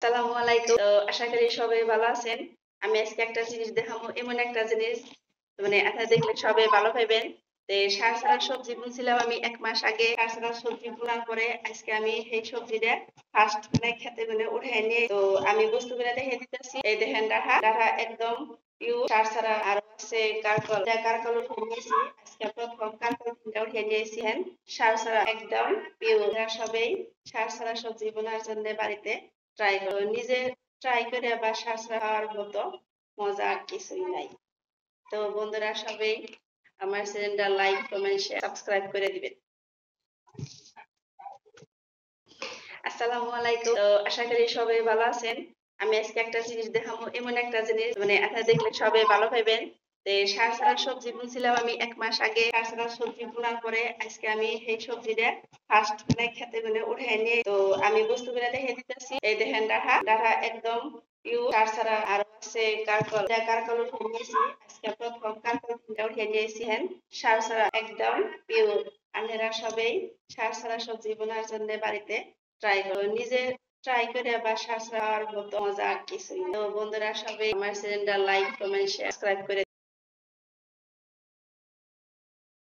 আসসালামু আলাইকুম। তো আশা করি সবাই ভালো আছেন। আমি আজকে একটা জিনিস দেখাবো, এমন একটা জিনিস মানে আপনারা দেখলে সবাই ভালো পাইবেন। সার ছাড়া সবজি বুনছিলাম আমি 1 মাস আগে। সার ছাড়া সবজি বোনার পরে আজকে আমি সেই সবজিটা ফার্স্ট মানে খেতে মানে উঠাই নিয়ে তো আমি বস্তুগুলা দেখে দিতেছি। এই দেখেন ডাঁটা একদম পিওর সার ছাড়া। আর আছে কারকল, কারকল উঠিয়ে নিয়েছি আজকে প্রথম। কারকল উঠিয়ে নিয়েছি হ্যাঁ, সার ছাড়া একদম পিওর। সবাই সার ছাড়া সবজি বোনার জন্য বাড়িতে ট্রাই করো। নিজে ট্রাই করে বাসা খাওয়ার মতো মজা আর কিছুই নাই। তো বন্ধুরা সবাই আমার চ্যানেলটা লাইক কমেন্ট শেয়ার সাবস্ক্রাইব করে দিবেন। আসসালামু আলাইকুম। তো আশা করি সবাই ভালো আছেন। আমি আজকে একটা জিনিস দেখাবো, এমন একটা জিনিস মানে আপনারা দেখলে সবাই ভালো পাইবেন। সার ছাড়া সবজি বুনছিলাম আমি 1 মাস আগে। সার ছাড়া সবজি বোনার পরে আজকে আমি সেই সবজিটা ফার্স্ট মানে খেতে মানে উঠাই নিয়ে তো আমি বস্তুগুলা দেখে দিতেছি। এই দেখেন ডাঁটা একদম পিওর সার ছাড়া। আর আছে কারকল, কারকল উঠিয়ে নিয়েছি আজকে প্রথম। কারকল উঠিয়ে নিয়েছি হ্যাঁ, সার ছাড়া একদম পিওর। আপনারা সবাই সার ছাড়া সবজি বোনার জন্য বাড়িতে ট্রাই করো। নিজে ট্রাই করে বাসা খাওয়ার মতো মজা আর কিছুই না। তো বন্ধুরা সবাই আমার চ্যানেলটা লাইক কমেন্ট শেয়ার সাবস্ক্রাইব করে